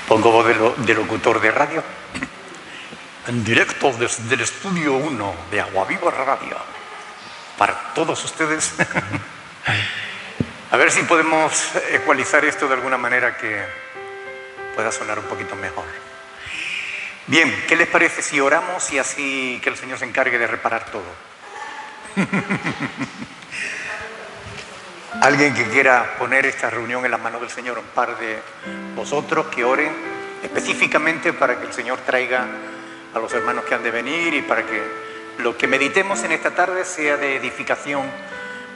Pongo voz de locutor de radio. En directo desde el estudio 1 de Aguaviva Radio. Para todos ustedes. A ver si podemos ecualizar esto de alguna manera que pueda sonar un poquito mejor. Bien, ¿qué les parece si oramos y así que el Señor se encargue de reparar todo? Alguien que quiera poner esta reunión en las manos del Señor, un par de vosotros que oren específicamente para que el Señor traiga a los hermanos que han de venir y para que lo que meditemos en esta tarde sea de edificación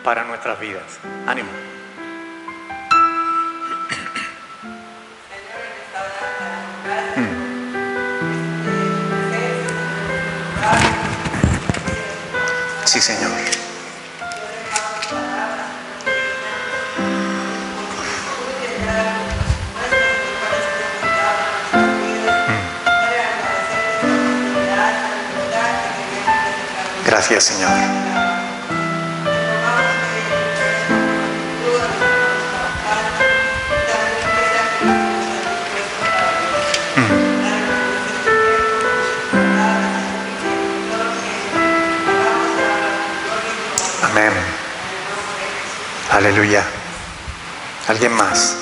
para nuestras vidas. Ánimo. Sí, Señor. Gracias, Señor. Amén. Aleluya. ¿Alguien más?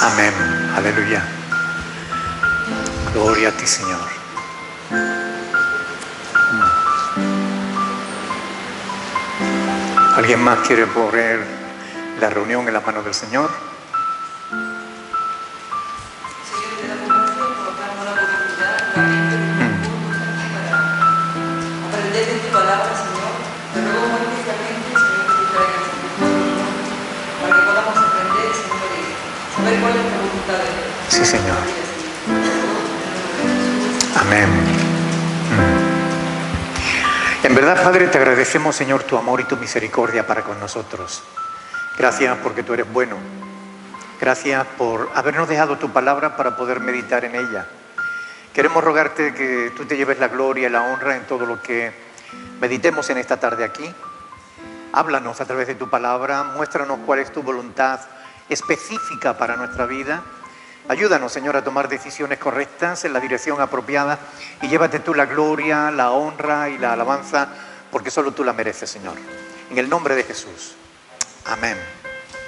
Amén. Aleluya. Gloria a ti, Señor. ¿Alguien más quiere poner la reunión en las manos del Señor? Aprender de tu palabra, Señor. Te ruego muy especialmente, Señor, que tú traigas el Espíritu para que podamos aprender, Señor, y saber cuál es la voluntad de Dios. Sí, Señor. Amén. En verdad, Padre, te agradecemos, Señor, tu amor y tu misericordia para con nosotros. Gracias porque tú eres bueno. Gracias por habernos dejado tu palabra para poder meditar en ella. Queremos rogarte que tú te lleves la gloria y la honra en todo lo que meditemos en esta tarde aquí. Háblanos a través de tu palabra, muéstranos cuál es tu voluntad específica para nuestra vida. Ayúdanos, Señor, a tomar decisiones correctas en la dirección apropiada y llévate tú la gloria, la honra y la alabanza, porque solo tú la mereces, Señor. En el nombre de Jesús. Amén.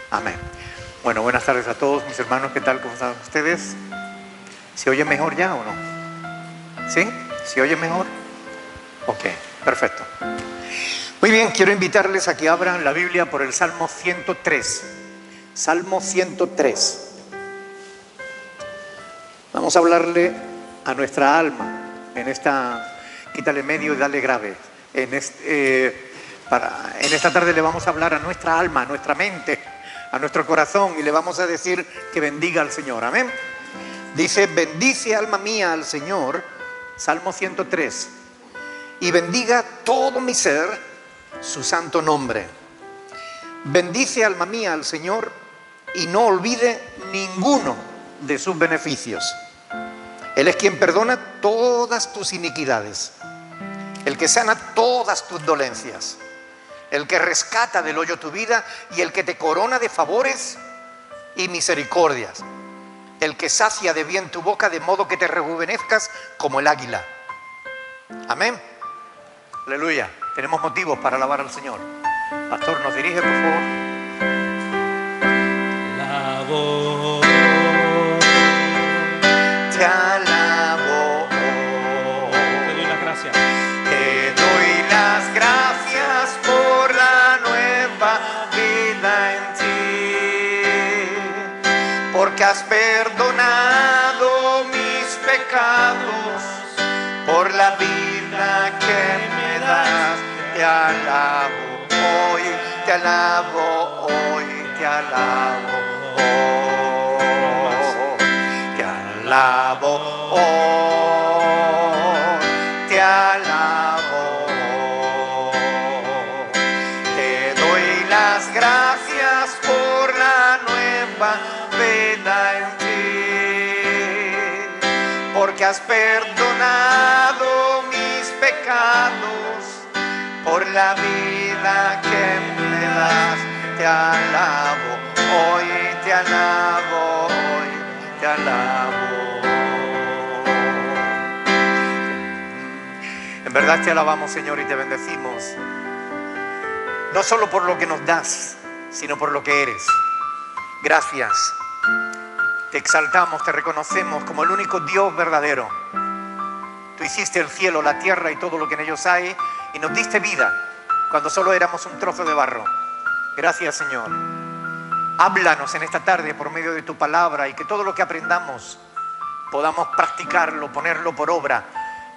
Amén. Bueno, buenas tardes a todos mis hermanos. ¿Qué tal? ¿Cómo están ustedes? ¿Se oye mejor ya o no? ¿Sí? ¿Se oye mejor? Ok, perfecto. Muy bien, quiero invitarles a que abran la Biblia por el Salmo 103. Salmo 103. Vamos a hablarle a nuestra alma en esta, quítale medio y dale grave. En esta tarde le vamos a hablar a nuestra alma, a nuestra mente, a nuestro corazón y le vamos a decir que bendiga al Señor. Amén. Dice, bendice alma mía al Señor, Salmo 103, y bendiga todo mi ser su santo nombre. Bendice alma mía al Señor y no olvide ninguno de sus beneficios. Él es quien perdona todas tus iniquidades, el que sana todas tus dolencias, el que rescata del hoyo tu vida y el que te corona de favores y misericordias, el que sacia de bien tu boca de modo que te rejuvenezcas como el águila. Amén. Aleluya. Tenemos motivos para alabar al Señor. Pastor, nos dirige, por favor. Alabo. Te alabo. Te doy las gracias. Te doy las gracias por la nueva vida en ti, porque has perdonado mis pecados, por la vida que me das. Te alabo hoy, te alabo hoy, te alabo hoy, te alabo hoy, te alabo hoy. has perdonado mis pecados, por la vida que me das, te alabo, hoy te alabo, hoy te alabo. En verdad te alabamos, Señor, y te bendecimos, no solo por lo que nos das, sino por lo que eres. Gracias. Te exaltamos, te reconocemos como el único Dios verdadero. Tú hiciste el cielo, la tierra y todo lo que en ellos hay, y nos diste vida cuando solo éramos un trozo de barro. Gracias, Señor. Háblanos en esta tarde por medio de tu palabra, y que todo lo que aprendamos podamos practicarlo, ponerlo por obra,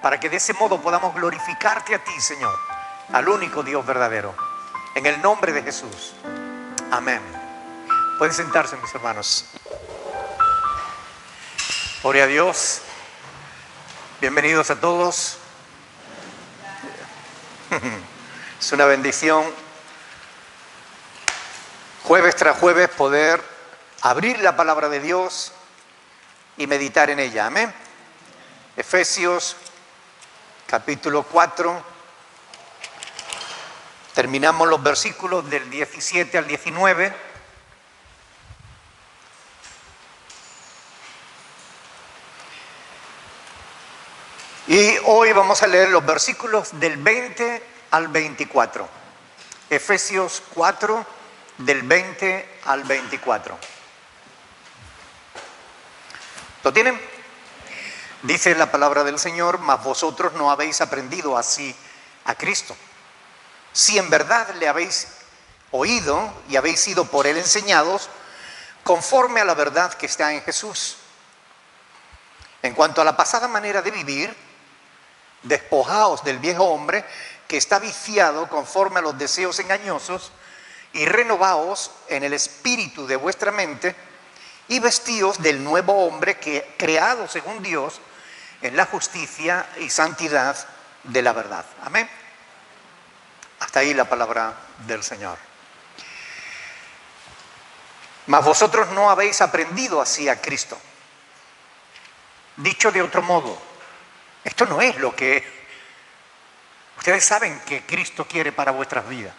para que de ese modo podamos glorificarte a ti, Señor, al único Dios verdadero. En el nombre de Jesús. Amén. Pueden sentarse, mis hermanos. Gloria a Dios. Bienvenidos a todos. Es una bendición jueves tras jueves poder abrir la palabra de Dios y meditar en ella. Amén. Efesios capítulo 4. Terminamos los versículos del 17 al 19. Y hoy vamos a leer los versículos del 20 al 24. Efesios 4, del 20 al 24. ¿Lo tienen? Dice la palabra del Señor: mas vosotros no habéis aprendido así a Cristo. Si en verdad le habéis oído y habéis sido por él enseñados, conforme a la verdad que está en Jesús. En cuanto a la pasada manera de vivir, despojaos del viejo hombre que está viciado conforme a los deseos engañosos, y renovaos en el espíritu de vuestra mente, y vestíos del nuevo hombre que creado según Dios en la justicia y santidad de la verdad. Amén. Hasta ahí la palabra del Señor. Mas vosotros no habéis aprendido así a Cristo. Dicho de otro modo, esto no es lo que ustedes saben que Cristo quiere para vuestras vidas.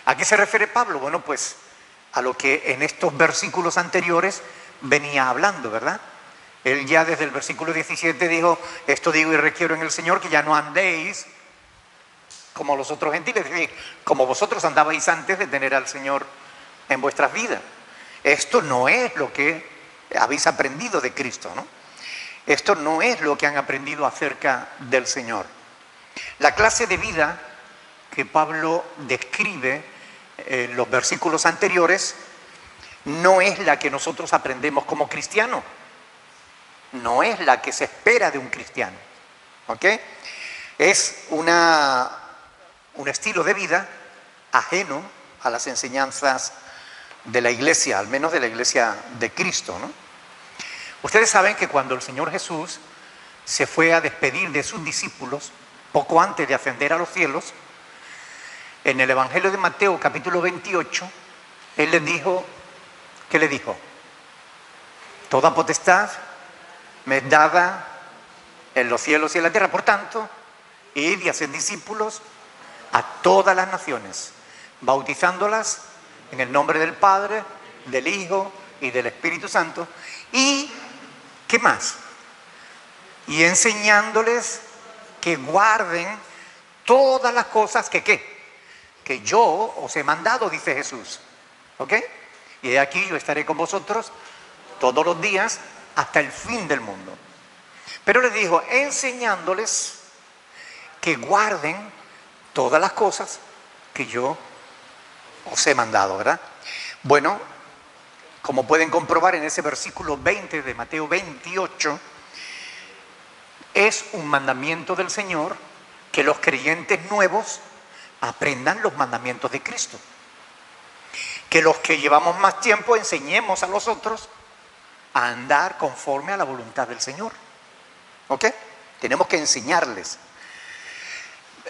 ¿A qué se refiere Pablo? Bueno, pues a lo que en estos versículos anteriores venía hablando, ¿verdad? Él ya desde el versículo 17 dijo: esto digo y requiero en el Señor, que ya no andéis como los otros gentiles, es decir, como vosotros andabais antes de tener al Señor en vuestras vidas. Esto no es lo que habéis aprendido de Cristo, ¿no? Esto no es lo que han aprendido acerca del Señor. La clase de vida que Pablo describe en los versículos anteriores no es la que nosotros aprendemos como cristianos. No es la que se espera de un cristiano. ¿Ok? Es un estilo de vida ajeno a las enseñanzas de la iglesia, al menos de la iglesia de Cristo, ¿no? Ustedes saben que cuando el Señor Jesús se fue a despedir de sus discípulos, poco antes de ascender a los cielos, en el Evangelio de Mateo, capítulo 28, Él les dijo, ¿qué le dijo? Toda potestad me es dada en los cielos y en la tierra. Por tanto, id y haced discípulos a todas las naciones, bautizándolas en el nombre del Padre, del Hijo y del Espíritu Santo. Y, ¿qué más? Y enseñándoles que guarden todas las cosas que yo os he mandado, dice Jesús. ¿Ok? Y de aquí yo estaré con vosotros todos los días hasta el fin del mundo. Pero les dijo, enseñándoles que guarden todas las cosas que yo os he mandado, ¿verdad? Bueno, como pueden comprobar en ese versículo 20 de Mateo 28, es un mandamiento del Señor que los creyentes nuevos aprendan los mandamientos de Cristo. Que los que llevamos más tiempo enseñemos a los otros a andar conforme a la voluntad del Señor. ¿Ok? Tenemos que enseñarles.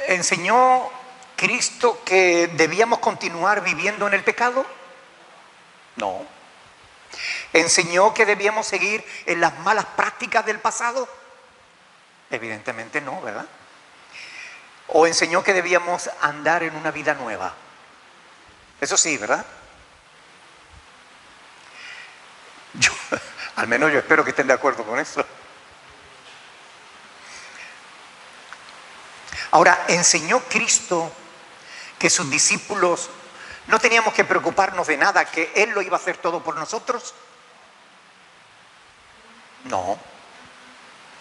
¿Enseñó Cristo que debíamos continuar viviendo en el pecado? No. ¿Enseñó que debíamos seguir en las malas prácticas del pasado? Evidentemente no, ¿verdad? ¿O enseñó que debíamos andar en una vida nueva? Eso sí, ¿verdad? Al menos yo espero que estén de acuerdo con eso. Ahora, ¿enseñó Cristo que sus discípulos no teníamos que preocuparnos de nada, que Él lo iba a hacer todo por nosotros? No,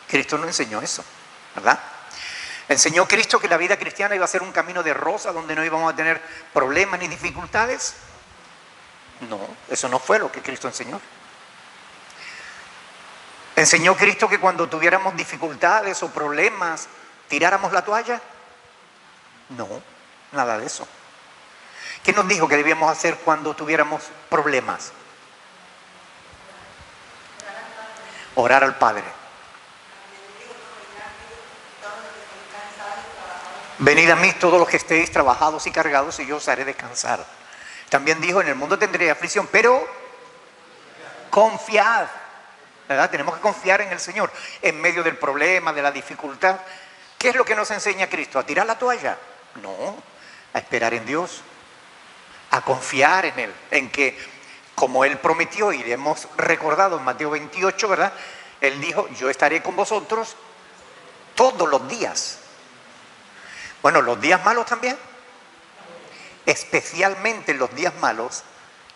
Cristo no enseñó eso, ¿verdad? ¿Enseñó Cristo que la vida cristiana iba a ser un camino de rosa donde no íbamos a tener problemas ni dificultades? No, eso no fue lo que Cristo enseñó. ¿Enseñó Cristo que cuando tuviéramos dificultades o problemas tiráramos la toalla? No, nada de eso. ¿Qué nos dijo que debíamos hacer cuando tuviéramos problemas? Orar al Padre. Venid a mí todos los que estéis trabajados y cargados y yo os haré descansar. También dijo, en el mundo tendréis aflicción, pero confiad, ¿verdad? Tenemos que confiar en el Señor en medio del problema, de la dificultad. ¿Qué es lo que nos enseña Cristo? ¿A tirar la toalla? No, a esperar en Dios, a confiar en Él, en que como Él prometió y le hemos recordado en Mateo 28, ¿verdad? Él dijo, yo estaré con vosotros todos los días. Bueno, los días malos también. Especialmente en los días malos,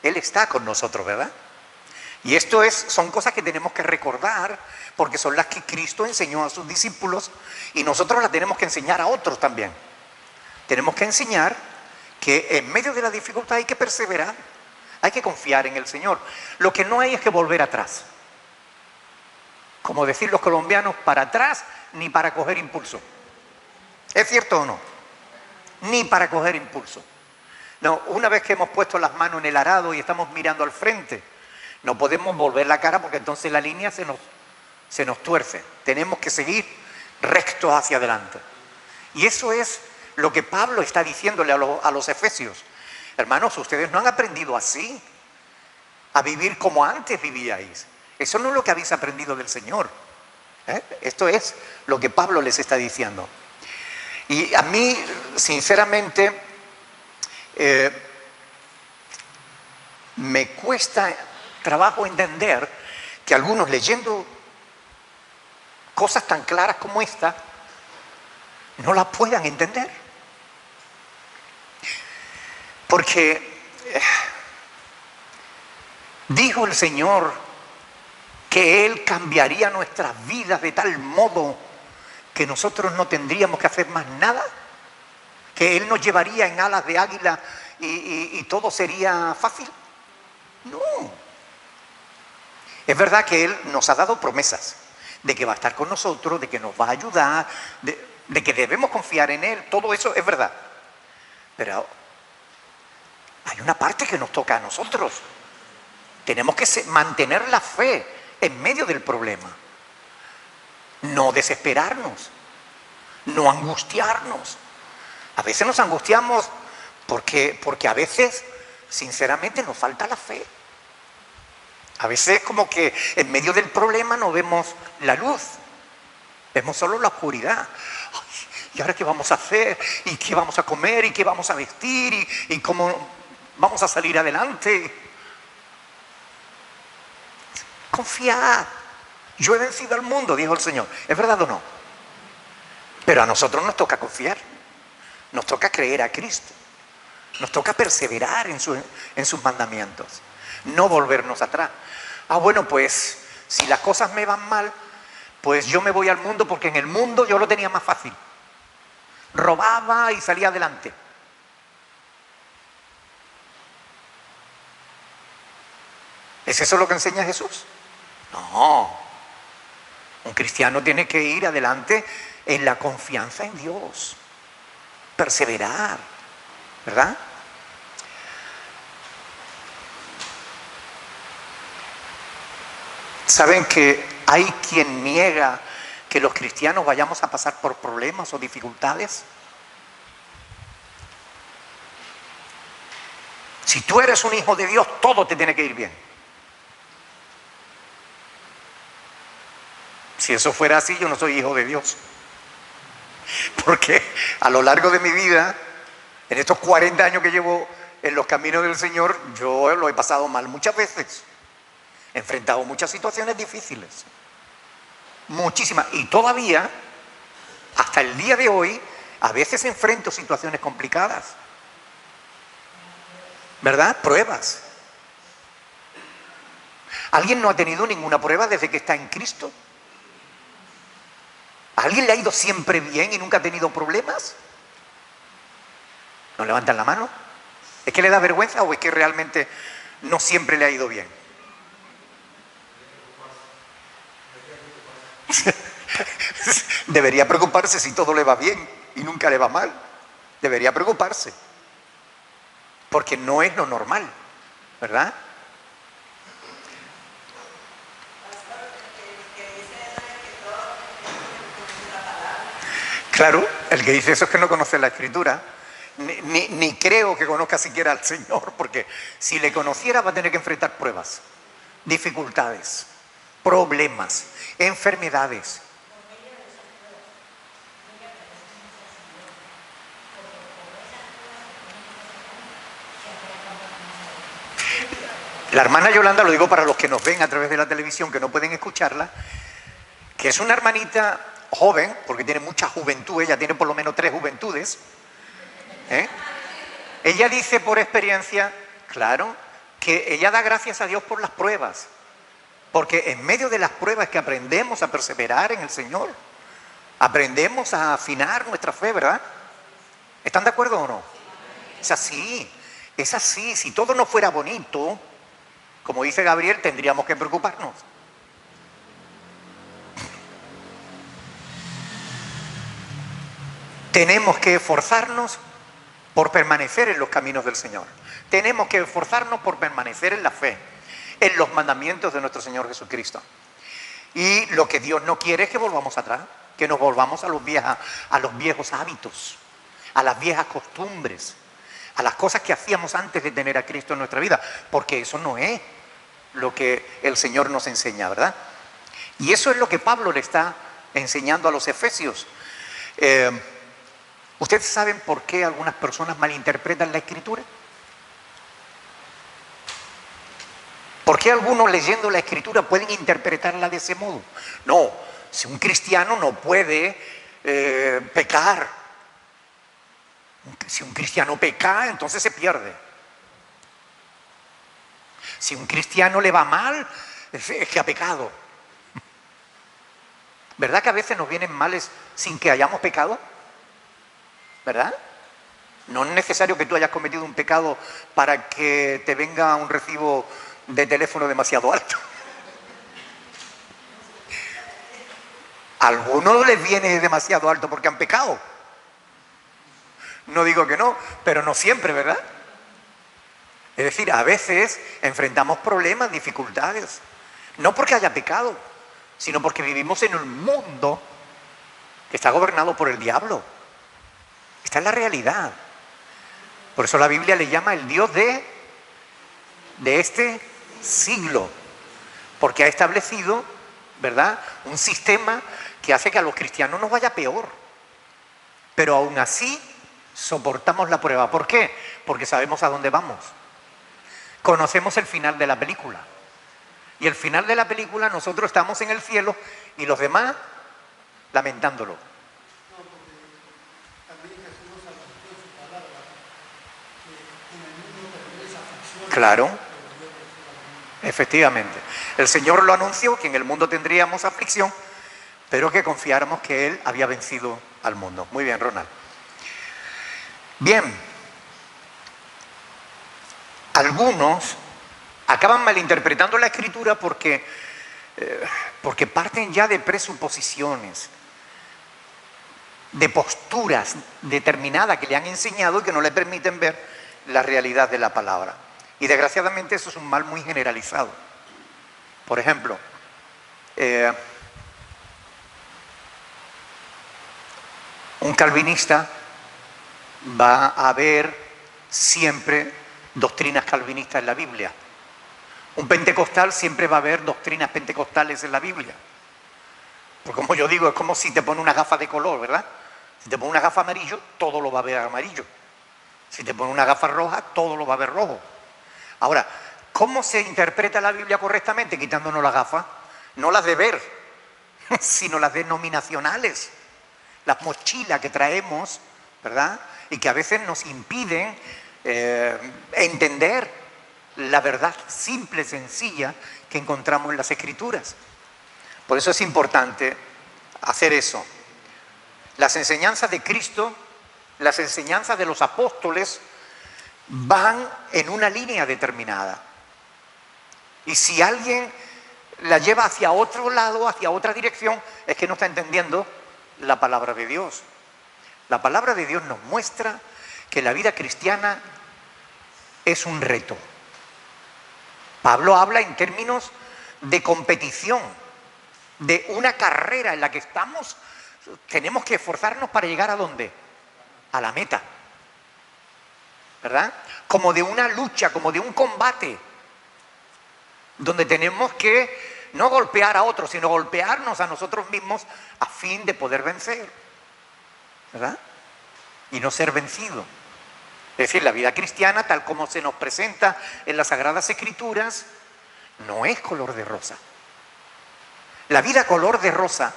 Él está con nosotros, ¿verdad? Y esto son cosas que tenemos que recordar porque son las que Cristo enseñó a sus discípulos y nosotros las tenemos que enseñar a otros también. Tenemos que enseñar que en medio de la dificultad hay que perseverar, hay que confiar en el Señor. Lo que no hay es que volver atrás. Como decir los colombianos, para atrás ni para coger impulso. ¿Es cierto o no? Ni para coger impulso. No, una vez que hemos puesto las manos en el arado y estamos mirando al frente, no podemos volver la cara porque entonces la línea se nos tuerce. Tenemos que seguir rectos hacia adelante. Y eso es lo que Pablo está diciéndole a los efesios. Hermanos, ustedes no han aprendido así, a vivir como antes vivíais. Eso no es lo que habéis aprendido del Señor. Esto es lo que Pablo les está diciendo. Y a mí, sinceramente, me cuesta trabajo entender que algunos leyendo cosas tan claras como esta no las puedan entender. Porque dijo el Señor que Él cambiaría nuestras vidas de tal modo que nosotros no tendríamos que hacer más nada, que Él nos llevaría en alas de águila y todo sería fácil. No. Es verdad que Él nos ha dado promesas de que va a estar con nosotros, de que nos va a ayudar, de que debemos confiar en Él. Todo eso es verdad. Pero hay una parte que nos toca a nosotros. Tenemos que mantener la fe en medio del problema. No desesperarnos, no angustiarnos. A veces nos angustiamos porque a veces, sinceramente, nos falta la fe. A veces como que en medio del problema no vemos la luz, vemos solo la oscuridad. Ay, ¿y ahora qué vamos a hacer? ¿Y qué vamos a comer? ¿Y qué vamos a vestir? ¿Y cómo vamos a salir adelante? Confiad. Yo he vencido al mundo, dijo el Señor. ¿Es verdad o no? Pero a nosotros nos toca confiar. Nos toca creer a Cristo. Nos toca perseverar en sus mandamientos. No volvernos atrás. Bueno, pues si las cosas me van mal, pues yo me voy al mundo porque en el mundo yo lo tenía más fácil. Robaba y salía adelante. ¿Es eso lo que enseña Jesús? No. Un cristiano tiene que ir adelante en la confianza en Dios. Perseverar, ¿verdad? ¿Saben que hay quien niega que los cristianos vayamos a pasar por problemas o dificultades? Si tú eres un hijo de Dios, todo te tiene que ir bien. Si eso fuera así, yo no soy hijo de Dios. Porque a lo largo de mi vida, en estos 40 años que llevo en los caminos del Señor, yo lo he pasado mal muchas veces. He enfrentado muchas situaciones difíciles. Muchísimas. Y todavía, hasta el día de hoy, a veces enfrento situaciones complicadas. ¿Verdad? Pruebas. ¿Alguien no ha tenido ninguna prueba desde que está en Cristo? ¿A alguien le ha ido siempre bien y nunca ha tenido problemas? ¿No levantan la mano? ¿Es que le da vergüenza o es que realmente no siempre le ha ido bien? Debería preocuparse si todo le va bien y nunca le va mal. Debería preocuparse. Porque no es lo normal, ¿verdad? Claro, el que dice eso es que no conoce la Escritura, ni creo que conozca siquiera al Señor, porque si le conociera va a tener que enfrentar pruebas, dificultades, problemas, enfermedades. La hermana Yolanda, lo digo para los que nos ven a través de la televisión, que no pueden escucharla, que es una hermanita joven, porque tiene mucha juventud, ella tiene por lo menos 3 juventudes. Ella dice por experiencia, claro, que ella da gracias a Dios por las pruebas, porque en medio de las pruebas que aprendemos a perseverar en el Señor, aprendemos a afinar nuestra fe, ¿verdad? ¿Están de acuerdo o no? Es así, es así. Si todo no fuera bonito, como dice Gabriel, tendríamos que preocuparnos. Tenemos que esforzarnos por permanecer en los caminos del Señor. Tenemos que esforzarnos por permanecer en la fe, en los mandamientos de nuestro Señor Jesucristo. Y lo que Dios no quiere es que volvamos atrás, que nos volvamos a los viejos hábitos, a las viejas costumbres, a las cosas que hacíamos antes de tener a Cristo en nuestra vida, porque eso no es lo que el Señor nos enseña, ¿verdad? Y eso es lo que Pablo le está enseñando a los efesios. ¿Ustedes saben por qué algunas personas malinterpretan la Escritura? ¿Por qué algunos leyendo la Escritura pueden interpretarla de ese modo? No, si un cristiano no puede pecar. Si un cristiano peca, entonces se pierde. Si un cristiano le va mal, es que ha pecado. ¿Verdad que a veces nos vienen males sin que hayamos pecado? ¿Verdad? No es necesario que tú hayas cometido un pecado para que te venga un recibo de teléfono demasiado alto. A algunos les viene demasiado alto porque han pecado. No digo que no, pero no siempre, ¿verdad? Es decir, a veces enfrentamos problemas, dificultades, no porque haya pecado, sino porque vivimos en un mundo que está gobernado por el diablo. Esta es la realidad. Por eso la Biblia le llama el Dios de este siglo, porque ha establecido, ¿verdad?, un sistema que hace que a los cristianos nos vaya peor. Pero aún así soportamos la prueba. ¿Por qué? Porque sabemos a dónde vamos. Conocemos el final de la película. Y el final de la película, nosotros estamos en el cielo y los demás lamentándolo. Claro, efectivamente. El Señor lo anunció, que en el mundo tendríamos aflicción, pero que confiáramos que Él había vencido al mundo. Muy bien, Ronald. Bien, algunos acaban malinterpretando la Escritura porque parten ya de presuposiciones, de posturas determinadas que le han enseñado y que no le permiten ver la realidad de la palabra. Y desgraciadamente eso es un mal muy generalizado. Por ejemplo, un calvinista va a ver siempre doctrinas calvinistas en la Biblia. Un pentecostal siempre va a ver doctrinas pentecostales en la Biblia. Porque como yo digo, es como si te pones una gafa de color, ¿verdad? Si te pones una gafa amarillo, todo lo va a ver amarillo. Si te pones una gafa roja, todo lo va a ver rojo. Ahora, ¿cómo se interpreta la Biblia correctamente? Quitándonos las gafas. No las de ver, sino las denominacionales. Las mochilas que traemos, ¿verdad? Y que a veces nos impiden entender la verdad simple, sencilla que encontramos en las Escrituras. Por eso es importante hacer eso. Las enseñanzas de Cristo, las enseñanzas de los apóstoles van en una línea determinada. Y si alguien la lleva hacia otro lado, hacia otra dirección, es que no está entendiendo la palabra de Dios. La palabra de Dios nos muestra que la vida cristiana es un reto. Pablo habla en términos de competición, de una carrera en la que tenemos que esforzarnos para llegar ¿a dónde? A la meta, ¿verdad? Como de una lucha, como de un combate, donde tenemos que no golpear a otros, sino golpearnos a nosotros mismos a fin de poder vencer, ¿verdad? Y no ser vencido. Es decir, la vida cristiana, tal como se nos presenta en las Sagradas Escrituras, no es color de rosa. La vida color de rosa,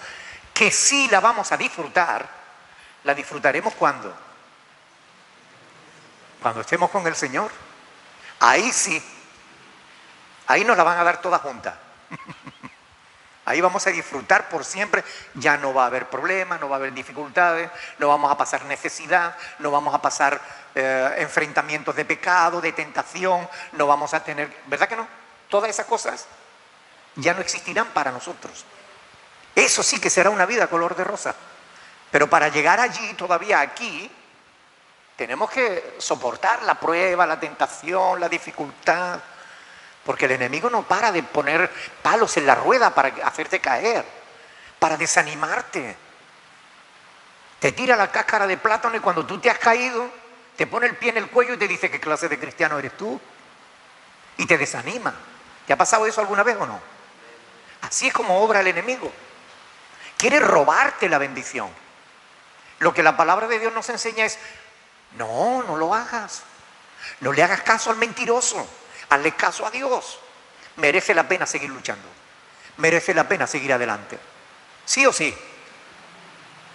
que sí la vamos a disfrutar, la disfrutaremos ¿cuándo? Cuando estemos con el Señor. Ahí sí. Ahí nos la van a dar todas juntas. Ahí vamos a disfrutar por siempre. Ya no va a haber problemas, no va a haber dificultades, no vamos a pasar necesidad, no vamos a pasar enfrentamientos de pecado, de tentación, no vamos a tener... ¿Verdad que no? Todas esas cosas ya no existirán para nosotros. Eso sí que será una vida color de rosa. Pero para llegar allí, todavía aquí, tenemos que soportar la prueba, la tentación, la dificultad. Porque el enemigo no para de poner palos en la rueda para hacerte caer, para desanimarte. Te tira la cáscara de plátano y cuando tú te has caído, te pone el pie en el cuello y te dice: ¿qué clase de cristiano eres tú? Y te desanima. ¿Te ha pasado eso alguna vez o no? Así es como obra el enemigo. Quiere robarte la bendición. Lo que la palabra de Dios nos enseña es: no lo hagas. No le hagas caso al mentiroso. Hazle caso a Dios. Merece la pena seguir luchando. Merece la pena seguir adelante. ¿Sí o sí?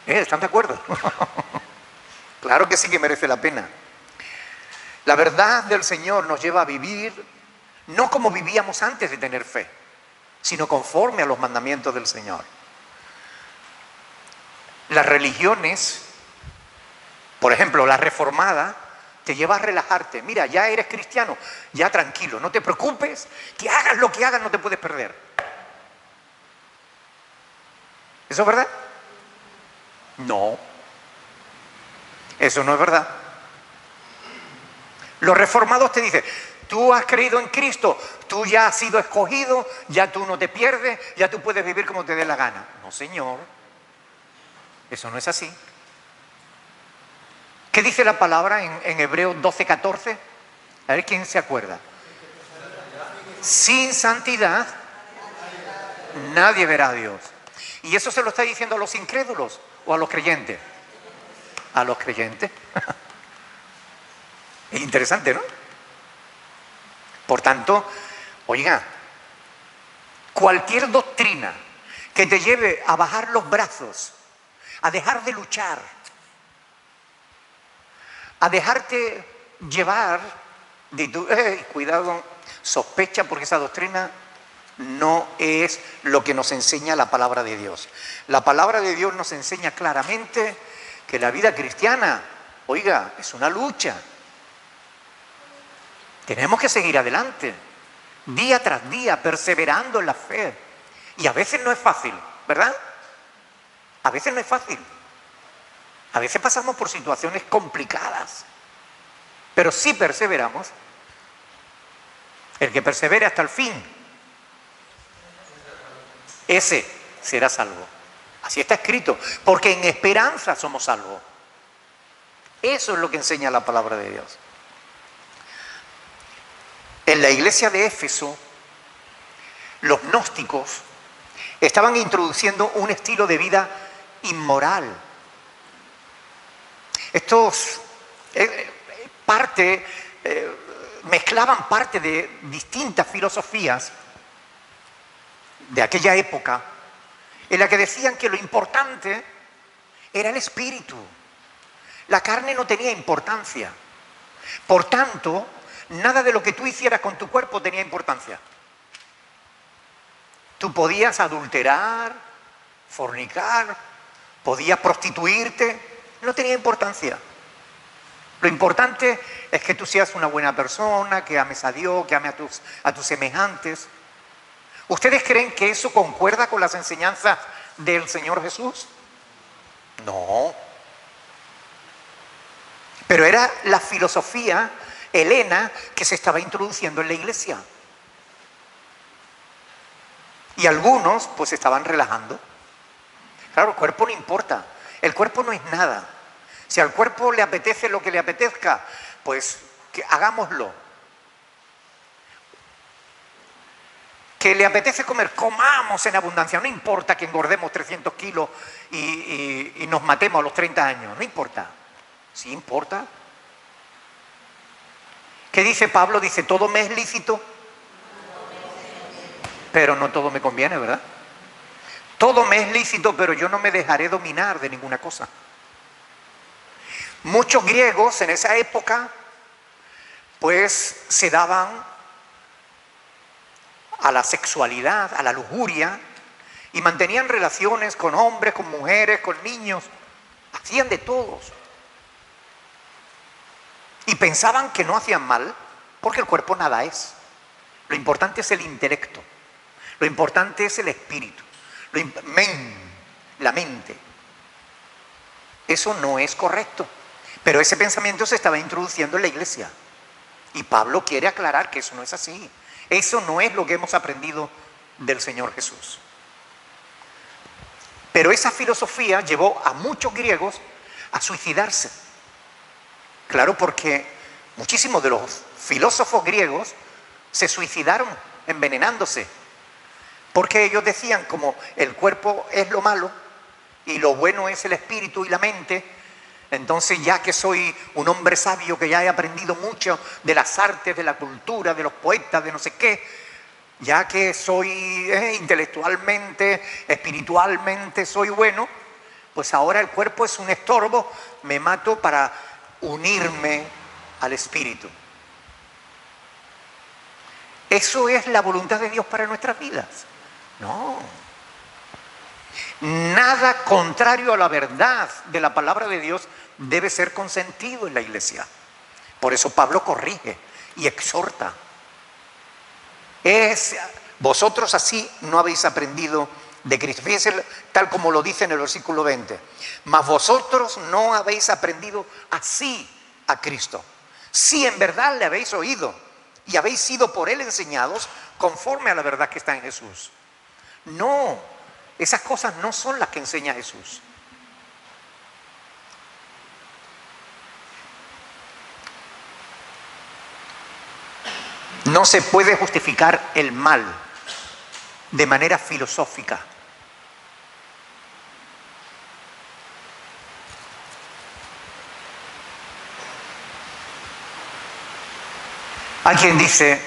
¿Están de acuerdo? Claro que sí que merece la pena. La verdad del Señor nos lleva a vivir no como vivíamos antes de tener fe, sino conforme a los mandamientos del Señor. Las religiones, por ejemplo, la reformada, te lleva a relajarte. Mira, ya eres cristiano, ya tranquilo, no te preocupes, que hagas lo que hagas no te puedes perder. ¿Eso es verdad? No. Eso no es verdad. Los reformados te dicen: tú has creído en Cristo, tú ya has sido escogido, ya tú no te pierdes, ya tú puedes vivir como te dé la gana. No, señor. Eso no es así. ¿Qué dice la palabra en Hebreos 12:14? A ver quién se acuerda. Sin santidad nadie verá a Dios. ¿Y eso se lo está diciendo a los incrédulos o a los creyentes? A los creyentes. Es interesante, ¿no? Por tanto, oiga, cualquier doctrina que te lleve a bajar los brazos, a dejar de luchar, a dejarte llevar de tu... cuidado, sospecha, porque esa doctrina no es lo que nos enseña la palabra de Dios. La palabra de Dios nos enseña claramente que la vida cristiana, oiga, es una lucha. Tenemos que seguir adelante, día tras día, perseverando en la fe. Y a veces no es fácil, ¿verdad? A veces no es fácil. A veces pasamos por situaciones complicadas, pero si perseveramos, el que persevere hasta el fin, ese será salvo. Así está escrito, porque en esperanza somos salvos. Eso es lo que enseña la palabra de Dios. En la iglesia de Éfeso, los gnósticos Estaban introduciendo un estilo de vida inmoral. Estos mezclaban parte de distintas filosofías de aquella época, en la que decían que lo importante era el espíritu. La carne no tenía importancia. Por tanto, nada de lo que tú hicieras con tu cuerpo tenía importancia. Tú podías adulterar, fornicar, podías prostituirte, no tenía importancia. Lo importante es que tú seas una buena persona, que ames a Dios, que ames a tus semejantes. ¿Ustedes creen que eso concuerda con las enseñanzas del Señor Jesús? No. Pero era la filosofía helena que se estaba introduciendo en la iglesia. Y algunos pues estaban relajando. Claro, el cuerpo no importa. El cuerpo no es nada. Si al cuerpo le apetece lo que le apetezca, pues hagámoslo. Que le apetece comer, comamos en abundancia. No importa que engordemos 300 kilos y nos matemos a los 30 años. No importa. ¿Sí importa? ¿Qué dice Pablo? Dice, todo me es lícito, pero no todo me conviene, ¿verdad? Todo me es lícito, pero yo no me dejaré dominar de ninguna cosa. Muchos griegos en esa época, pues se daban a la sexualidad, a la lujuria, y mantenían relaciones con hombres, con mujeres, con niños. Hacían de todos. Y pensaban que no hacían mal, porque el cuerpo nada es. Lo importante es el intelecto. Lo importante es el espíritu. La mente. Eso no es correcto. Pero ese pensamiento se estaba introduciendo en la iglesia. Y Pablo quiere aclarar que eso no es así. Eso no es lo que hemos aprendido del Señor Jesús. Pero esa filosofía llevó a muchos griegos a suicidarse. Claro, porque muchísimos de los filósofos griegos se suicidaron envenenándose. Porque ellos decían, como el cuerpo es lo malo y lo bueno es el espíritu y la mente, entonces ya que soy un hombre sabio, que ya he aprendido mucho de las artes, de la cultura, de los poetas, de no sé qué, ya que soy intelectualmente, espiritualmente soy bueno, pues ahora el cuerpo es un estorbo, me mato para unirme al espíritu. ¿Eso es la voluntad de Dios para nuestras vidas? No. Nada contrario a la verdad de la palabra de Dios debe ser consentido en la iglesia. Por eso Pablo corrige y exhorta. Vosotros así no habéis aprendido de Cristo. Fíjense tal como lo dice en el versículo 20. Mas vosotros no habéis aprendido así a Cristo. Si en verdad le habéis oído y habéis sido por él enseñados conforme a la verdad que está en Jesús. No, esas cosas no son las que enseña Jesús. No se puede justificar el mal de manera filosófica. Alguien dice,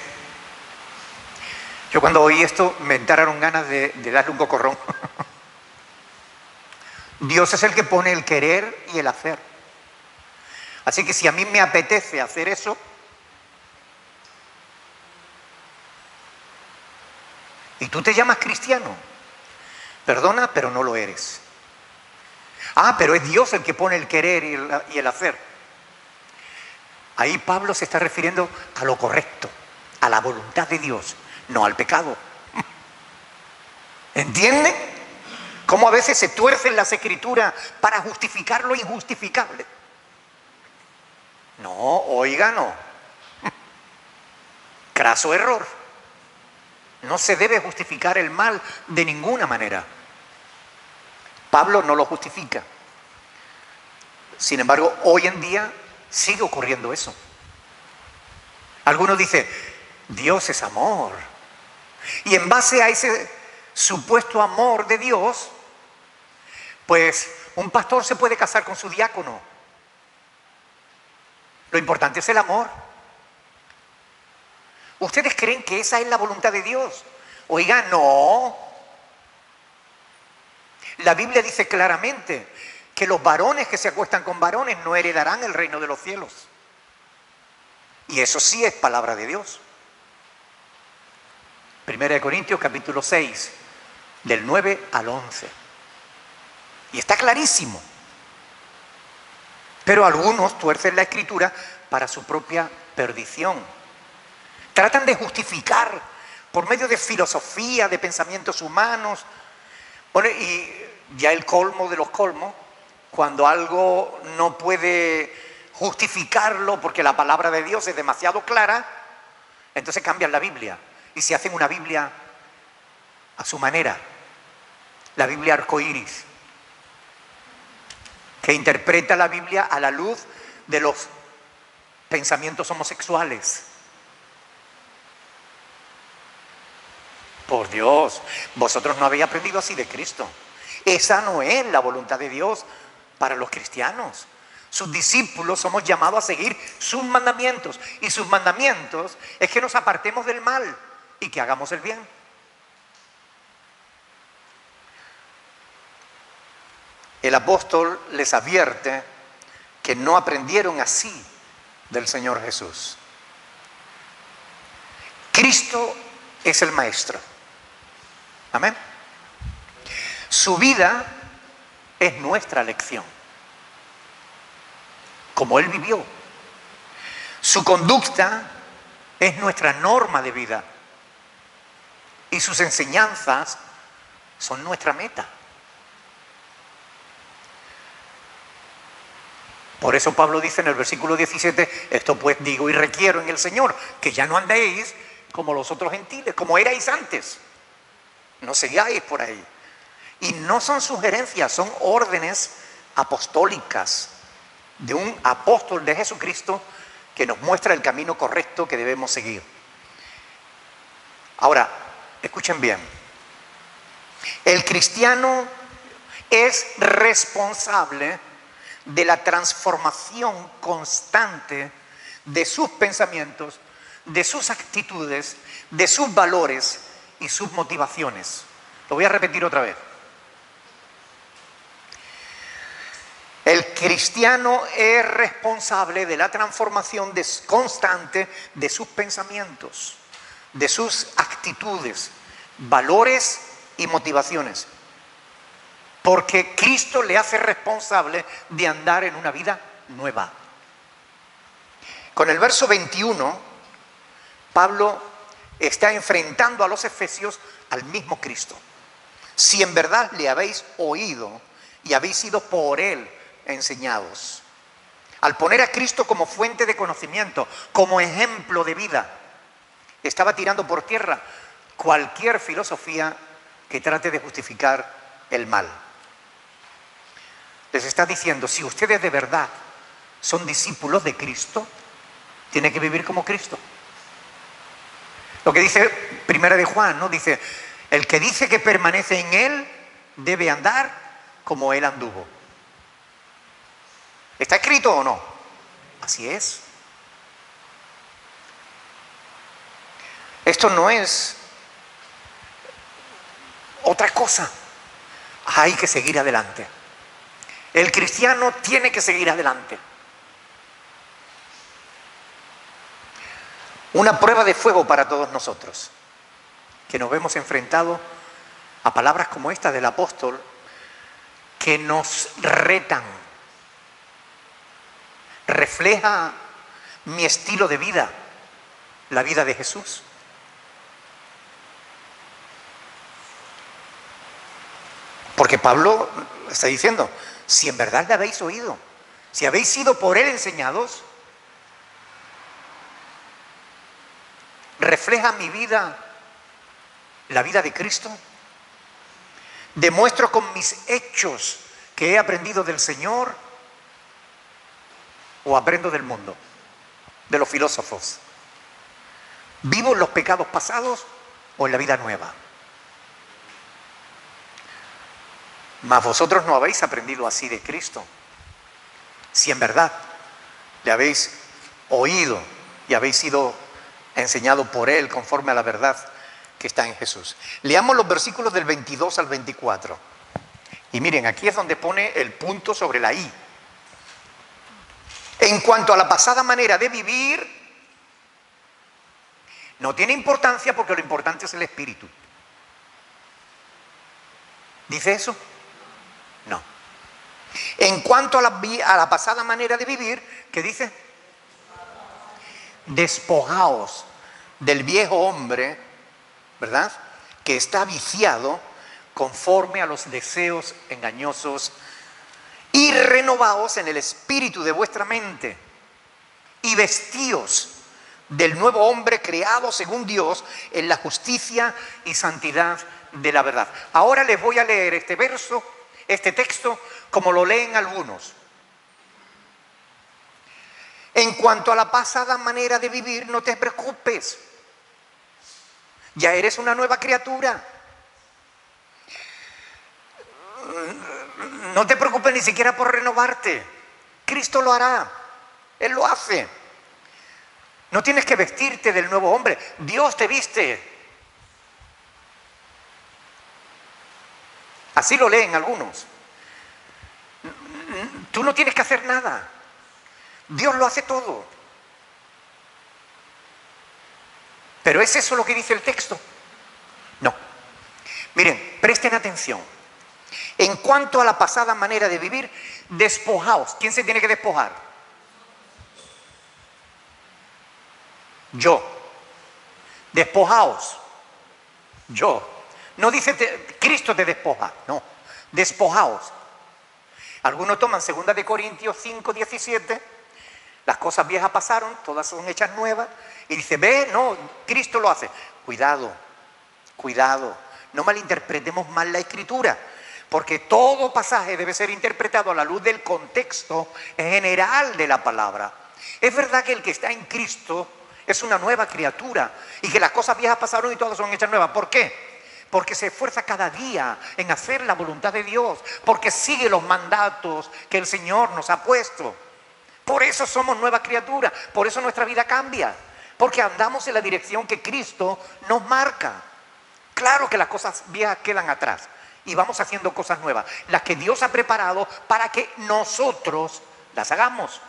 yo cuando oí esto me entraron ganas de darle un cocorrón. Dios es el que pone el querer y el hacer. Así que si a mí me apetece hacer eso, y tú te llamas cristiano, perdona, pero no lo eres. Ah, pero es Dios el que pone el querer y el hacer. Ahí Pablo se está refiriendo a lo correcto, a la voluntad de Dios, no al pecado. ¿Entienden? Cómo a veces se tuercen las escrituras para justificar lo injustificable. No, oiga, no. Craso error. No se debe justificar el mal de ninguna manera. Pablo no lo justifica. Sin embargo, hoy en día sigue ocurriendo eso. Algunos dicen, Dios es amor. Y en base a ese supuesto amor de Dios, pues un pastor se puede casar con su diácono. Lo importante es el amor. ¿Ustedes creen que esa es la voluntad de Dios? Oiga, no. La Biblia dice claramente que los varones que se acuestan con varones no heredarán el reino de los cielos. Y eso sí es palabra de Dios. 1 Corintios capítulo 6, del 9 al 11. Y está clarísimo. Pero algunos tuercen la Escritura para su propia perdición. Tratan de justificar por medio de filosofía, de pensamientos humanos. Bueno, y ya el colmo de los colmos, cuando algo no puede justificarlo porque la palabra de Dios es demasiado clara, entonces cambian la Biblia y se hacen una Biblia a su manera, la Biblia arcoíris, que interpreta la Biblia a la luz de los pensamientos homosexuales. Por Dios, vosotros no habéis aprendido así de Cristo. Esa no es la voluntad de Dios para los cristianos. Sus discípulos somos llamados a seguir sus mandamientos. Y sus mandamientos es que nos apartemos del mal y que hagamos el bien. El apóstol les advierte que no aprendieron así del Señor Jesús. Cristo es el Maestro. Amén. Su vida es nuestra lección, como Él vivió. Su conducta es nuestra norma de vida. Y sus enseñanzas son nuestra meta. Por eso Pablo dice en el versículo 17, esto pues digo y requiero en el Señor, que ya no andéis como los otros gentiles, como erais antes. No sigáis por ahí. Y no son sugerencias, son órdenes apostólicas de un apóstol de Jesucristo que nos muestra el camino correcto que debemos seguir. Ahora, escuchen bien. El cristiano es responsable de la transformación constante de sus pensamientos, de sus actitudes, de sus valores y sus motivaciones. Lo voy a repetir otra vez. El cristiano es responsable de la transformación constante de sus pensamientos, de sus actitudes, valores y motivaciones. Porque Cristo le hace responsable de andar en una vida nueva. Con el verso 21, Pablo está enfrentando a los efesios al mismo Cristo. Si en verdad le habéis oído y habéis sido por Él enseñados. Al poner a Cristo como fuente de conocimiento, como ejemplo de vida, estaba tirando por tierra cualquier filosofía que trate de justificar el mal. Les está diciendo, si ustedes de verdad son discípulos de Cristo, tienen que vivir como Cristo. Lo que dice Primera de Juan, ¿no? Dice, el que dice que permanece en Él debe andar como Él anduvo. ¿Está escrito o no? Así es. Esto no es otra cosa. Hay que seguir adelante. El cristiano tiene que seguir adelante. Una prueba de fuego para todos nosotros, que nos vemos enfrentados a palabras como esta del apóstol, que nos retan. Refleja mi estilo de vida, la vida de Jesús. Porque Pablo está diciendo, si en verdad le habéis oído, si habéis sido por Él enseñados, ¿refleja mi vida la vida de Cristo? ¿Demuestro con mis hechos que he aprendido del Señor? ¿O aprendo del mundo, de los filósofos? ¿Vivo en los pecados pasados o en la vida nueva? Mas vosotros no habéis aprendido así de Cristo, si en verdad le habéis oído y habéis sido enseñado por Él conforme a la verdad que está en Jesús. Leamos los versículos del 22 al 24. Y miren, aquí es donde pone el punto sobre la I. En cuanto a la pasada manera de vivir, no tiene importancia porque lo importante es el espíritu. ¿Dice eso? No. En cuanto a la pasada manera de vivir, ¿qué dice? Despojaos del viejo hombre, ¿verdad? Que está viciado conforme a los deseos engañosos y renovaos en el espíritu de vuestra mente y vestíos del nuevo hombre creado según Dios en la justicia y santidad de la verdad. Ahora les voy a leer este verso, este texto, como lo leen algunos. En cuanto a la pasada manera de vivir, no te preocupes. Ya eres una nueva criatura. No te preocupes ni siquiera por renovarte. Cristo lo hará. Él lo hace. No tienes que vestirte del nuevo hombre. Dios te viste. Así lo leen algunos. Tú no tienes que hacer nada. Dios lo hace todo. ¿Pero es eso lo que dice el texto? No. Miren, presten atención. En cuanto a la pasada manera de vivir, despojaos. ¿Quién se tiene que despojar? Yo. Despojaos. Yo. No dice Cristo te despoja. No. Despojaos. Algunos toman 2 de Corintios 5, 17. Las cosas viejas pasaron, todas son hechas nuevas. Y dice, ve, no, Cristo lo hace. Cuidado, cuidado. No malinterpretemos mal la Escritura. Porque todo pasaje debe ser interpretado a la luz del contexto general de la palabra. Es verdad que el que está en Cristo es una nueva criatura y que las cosas viejas pasaron y todas son hechas nuevas. ¿Por qué? Porque se esfuerza cada día en hacer la voluntad de Dios, porque sigue los mandatos que el Señor nos ha puesto. Por eso somos nuevas criaturas, por eso nuestra vida cambia, porque andamos en la dirección que Cristo nos marca. Claro que las cosas viejas quedan atrás y vamos haciendo cosas nuevas, las que Dios ha preparado para que nosotros las hagamos.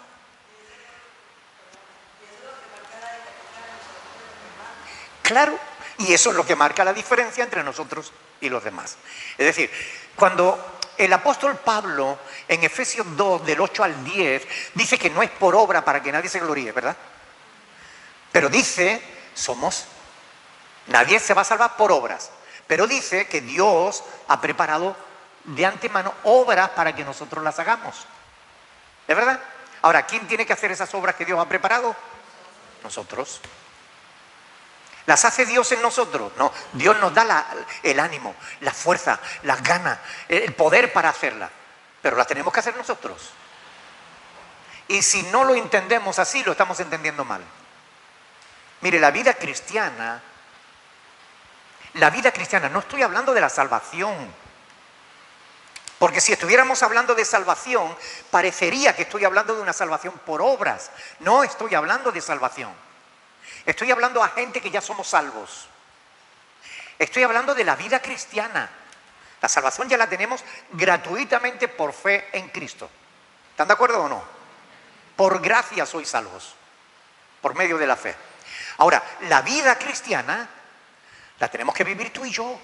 Claro, y eso es lo que marca la diferencia entre nosotros y los demás. Es decir, cuando el apóstol Pablo en Efesios 2, del 8 al 10, dice que no es por obra para que nadie se gloríe, ¿verdad? Pero dice, nadie se va a salvar por obras, pero dice que Dios ha preparado de antemano obras para que nosotros las hagamos. ¿Es verdad? Ahora, ¿quién tiene que hacer esas obras que Dios ha preparado? Nosotros. ¿Las hace Dios en nosotros? No, Dios nos da el ánimo, la fuerza, las ganas, el poder para hacerlas, pero las tenemos que hacer nosotros. Y si no lo entendemos así, lo estamos entendiendo mal. Mire, la vida cristiana, no estoy hablando de la salvación, porque si estuviéramos hablando de salvación, parecería que estoy hablando de una salvación por obras. No estoy hablando de salvación. Estoy hablando a gente que ya somos salvos. Estoy hablando de la vida cristiana. La salvación ya la tenemos gratuitamente por fe en Cristo. ¿Están de acuerdo o no? Por gracia sois salvos, por medio de la fe. Ahora, la vida cristiana la tenemos que vivir tú y yo.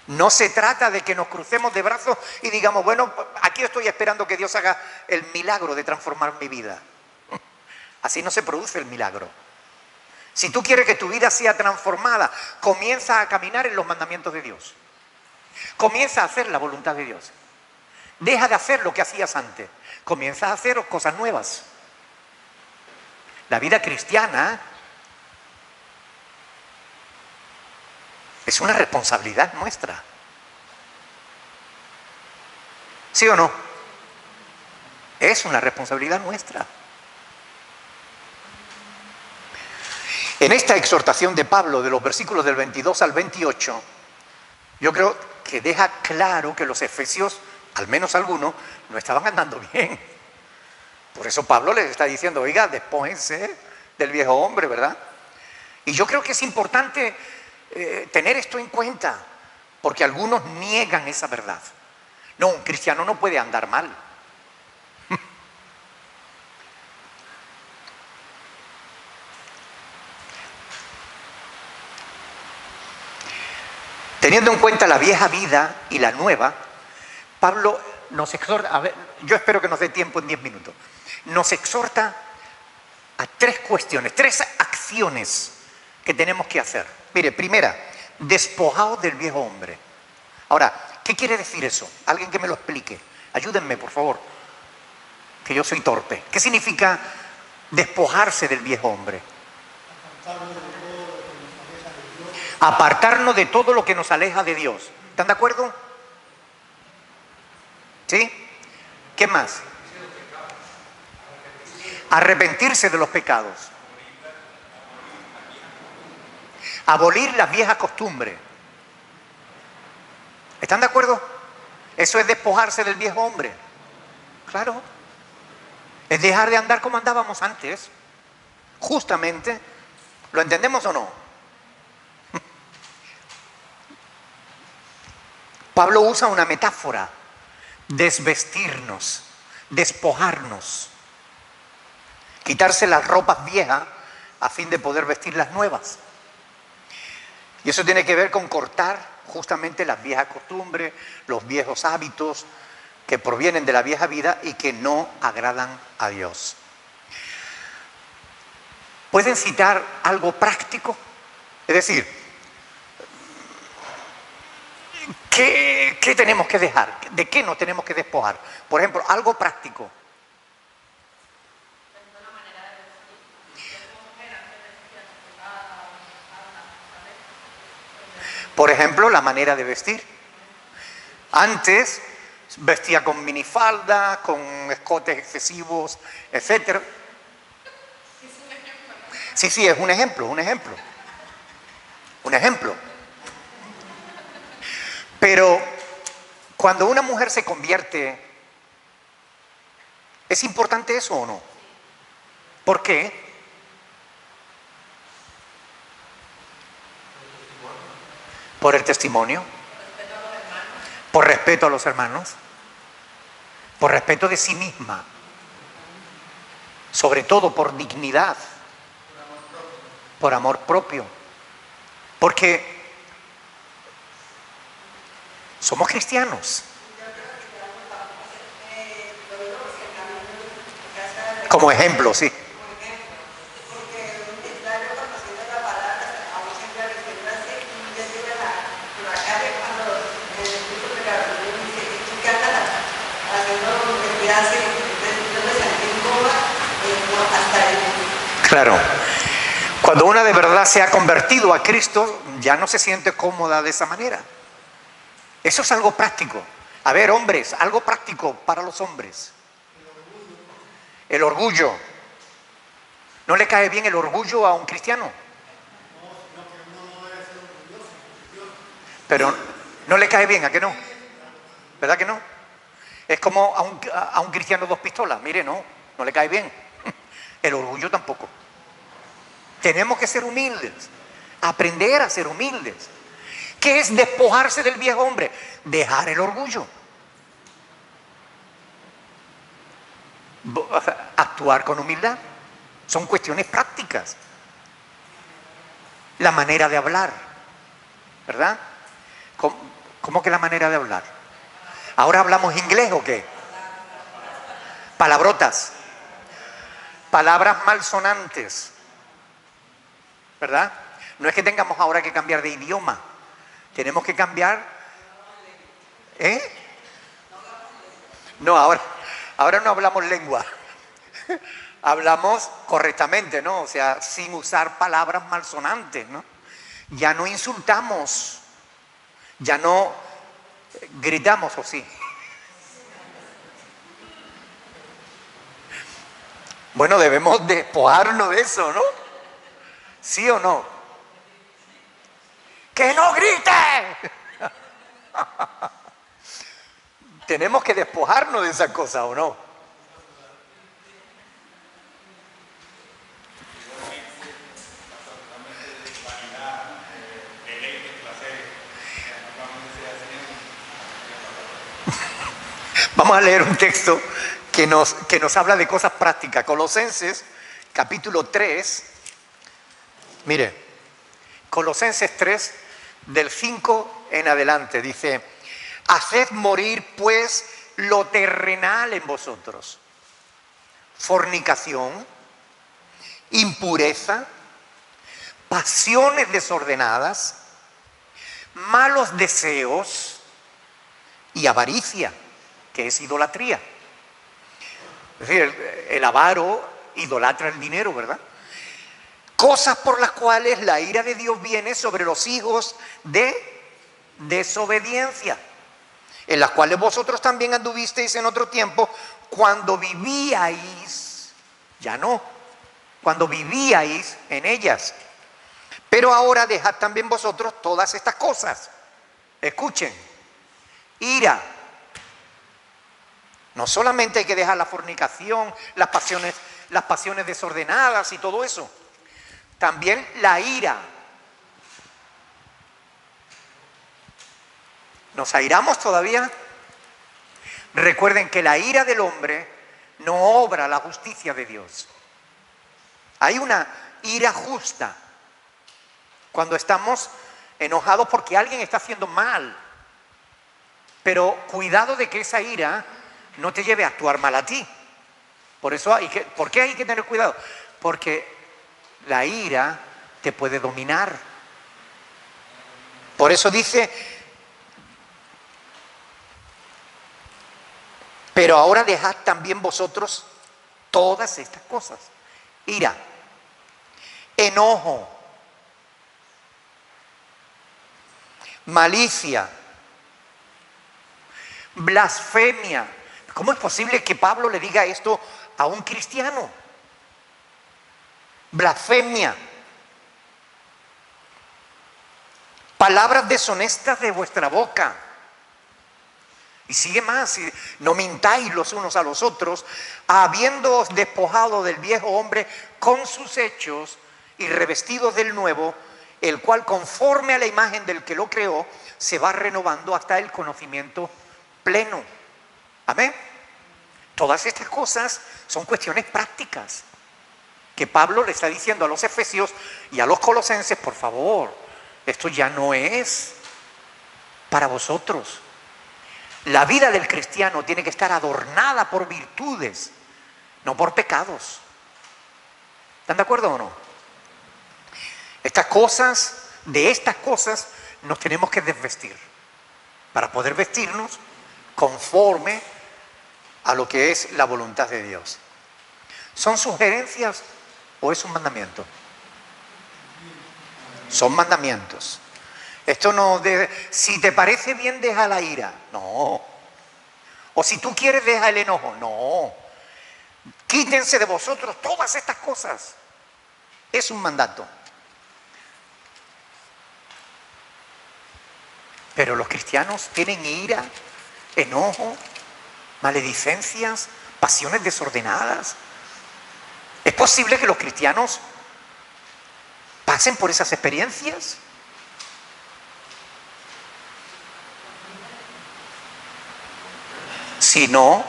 No se trata de que nos crucemos de brazos y digamos, bueno, aquí estoy esperando que Dios haga el milagro de transformar mi vida. Así no se produce el milagro. Si tú quieres que tu vida sea transformada, comienza a caminar en los mandamientos de Dios. Comienza a hacer la voluntad de Dios. Deja de hacer lo que hacías antes. Comienza a hacer cosas nuevas. La vida cristiana es una responsabilidad nuestra. ¿Sí o no? Es una responsabilidad nuestra. En esta exhortación de Pablo, de los versículos del 22 al 28, yo creo que deja claro que los efesios, al menos algunos, no estaban andando bien. Por eso Pablo les está diciendo, oiga, despójense del viejo hombre, ¿verdad? Y yo creo que es importante tener esto en cuenta, porque algunos niegan esa verdad. No, un cristiano no puede andar mal. Teniendo en cuenta la vieja vida y la nueva, Pablo nos exhorta, a ver, yo espero que nos dé tiempo en 10 minutos, nos exhorta a 3 cuestiones, 3 acciones que tenemos que hacer. Mire, primera, despojaos del viejo hombre. Ahora, ¿qué quiere decir eso? Alguien que me lo explique. Ayúdenme, por favor, que yo soy torpe. ¿Qué significa despojarse del viejo hombre? Apartarnos de todo lo que nos aleja de Dios. ¿Están de acuerdo? ¿Sí? ¿Qué más? Arrepentirse de los pecados. Abolir las viejas costumbres. ¿Están de acuerdo? Eso es despojarse del viejo hombre. Claro. Es dejar de andar como andábamos antes. Justamente. ¿Lo entendemos o no? Pablo usa una metáfora, desvestirnos, despojarnos, quitarse las ropas viejas a fin de poder vestir las nuevas. Y eso tiene que ver con cortar justamente las viejas costumbres, los viejos hábitos que provienen de la vieja vida y que no agradan a Dios. ¿Pueden citar algo práctico? Es decir, ¿qué tenemos que dejar? ¿De qué nos tenemos que despojar? Por ejemplo, algo práctico. Por ejemplo, la manera de vestir. Antes vestía con minifalda, con escotes excesivos, etc. Sí, es un ejemplo. Pero cuando una mujer se convierte, ¿es importante eso o no? ¿Por qué? Por el testimonio, por respeto a los hermanos, por respeto de sí misma, sobre todo por dignidad, por amor propio, porque somos cristianos. Como ejemplo, sí. Claro. Cuando una de verdad se ha convertido a Cristo, ya no se siente cómoda de esa manera. Eso es algo práctico. A ver, hombres, algo práctico para los hombres. El orgullo. ¿No le cae bien el orgullo a un cristiano? Pero no le cae bien, ¿a qué no? ¿Verdad que no? Es como a un cristiano dos pistolas. Mire, no le cae bien. El orgullo tampoco. Tenemos que ser humildes, aprender a ser humildes. ¿Qué es despojarse del viejo hombre? Dejar el orgullo. Actuar con humildad. Son cuestiones prácticas. La manera de hablar, ¿verdad? ¿Cómo que la manera de hablar? ¿Ahora hablamos inglés o qué? Palabrotas. Palabras malsonantes. ¿Verdad? No es que tengamos ahora que cambiar de idioma. Tenemos que cambiar. No, ahora no hablamos lengua. Hablamos correctamente, ¿no? O sea, sin usar palabras malsonantes, ¿no? Ya no insultamos. Ya no gritamos, ¿o sí? Bueno, debemos despojarnos de eso, ¿no? ¿Sí o no? ¡Que no grite! Tenemos que despojarnos de esas cosas, ¿o no? Vamos a leer un texto que nos habla de cosas prácticas. Colosenses, capítulo 3. Mire, Colosenses 3, del 5 en adelante, dice: haced morir pues lo terrenal en vosotros: fornicación, impureza, pasiones desordenadas, malos deseos y avaricia, que es idolatría. Es decir, el avaro idolatra el dinero, ¿verdad? Cosas por las cuales la ira de Dios viene sobre los hijos de desobediencia, en las cuales vosotros también anduvisteis en otro tiempo, cuando vivíais, ya no, cuando vivíais en ellas. Pero ahora dejad también vosotros todas estas cosas. Escuchen: ira. No solamente hay que dejar la fornicación, las pasiones desordenadas y todo eso. También la ira. ¿Nos airamos todavía? Recuerden que la ira del hombre no obra la justicia de Dios. Hay una ira justa cuando estamos enojados porque alguien está haciendo mal. Pero cuidado de que esa ira no te lleve a actuar mal a ti. Por eso ¿por qué hay que tener cuidado? Porque la ira te puede dominar. Por eso dice: pero ahora dejad también vosotros todas estas cosas: ira, enojo, malicia, blasfemia. ¿Cómo es posible que Pablo le diga esto a un cristiano? Blasfemia. Palabras deshonestas de vuestra boca. Y sigue más: no mintáis los unos a los otros, habiéndoos despojado del viejo hombre con sus hechos y revestidos del nuevo, el cual conforme a la imagen del que lo creó se va renovando hasta el conocimiento pleno. Amén. Todas estas cosas son cuestiones prácticas que Pablo le está diciendo a los efesios y a los colosenses: por favor, esto ya no es para vosotros. La vida del cristiano tiene que estar adornada por virtudes, no por pecados. ¿Están de acuerdo o no? De estas cosas nos tenemos que desvestir para poder vestirnos conforme a lo que es la voluntad de Dios. ¿Son sugerencias o es un mandamiento? Son mandamientos. Esto no debe: si te parece bien, deja la ira. No. O si tú quieres, deja el enojo. No. Quítense de vosotros todas estas cosas. Es un mandato. Pero los cristianos tienen ira, enojo, maledicencias, pasiones desordenadas. ¿Es posible que los cristianos pasen por esas experiencias? Si no,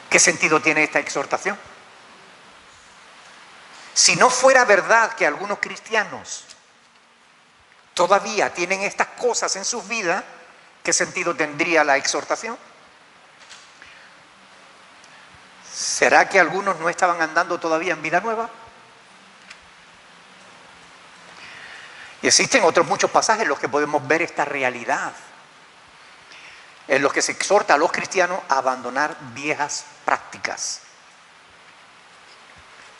¿qué sentido tiene esta exhortación? Si no fuera verdad que algunos cristianos todavía tienen estas cosas en sus vidas, ¿qué sentido tendría la exhortación? ¿Será que algunos no estaban andando todavía en vida nueva? Y existen otros muchos pasajes en los que podemos ver esta realidad, en los que se exhorta a los cristianos a abandonar viejas prácticas.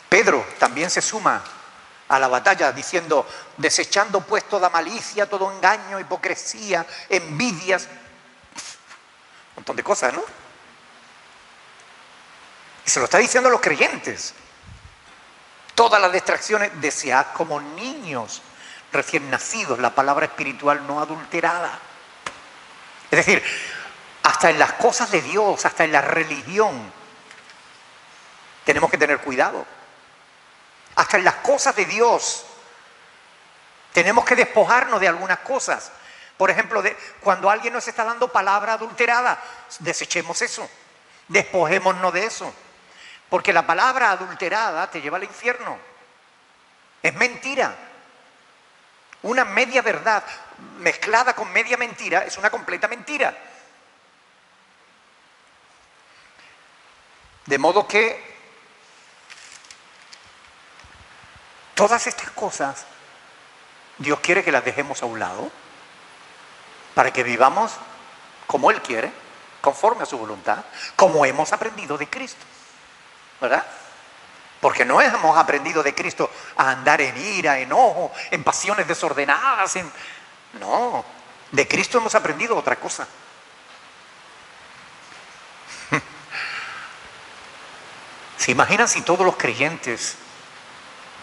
Pedro también se suma a la batalla diciendo: desechando pues toda malicia, todo engaño, hipocresía, envidias, un montón de cosas, ¿no? Y se lo está diciendo a los creyentes. Todas las distracciones, desead como niños recién nacidos la palabra espiritual no adulterada. Es decir, hasta en las cosas de Dios, hasta en la religión, tenemos que tener cuidado. Hasta en las cosas de Dios tenemos que despojarnos de algunas cosas. Por ejemplo, cuando alguien nos está dando palabra adulterada, desechemos eso, despojémonos de eso. Porque la palabra adulterada te lleva al infierno. Es mentira. Una media verdad mezclada con media mentira es una completa mentira. De modo que todas estas cosas Dios quiere que las dejemos a un lado para que vivamos como Él quiere, conforme a su voluntad, como hemos aprendido de Cristo, ¿verdad? Porque no hemos aprendido de Cristo a andar en ira, enojo, en pasiones desordenadas. No, de Cristo hemos aprendido otra cosa. ¿Se imaginan si todos los creyentes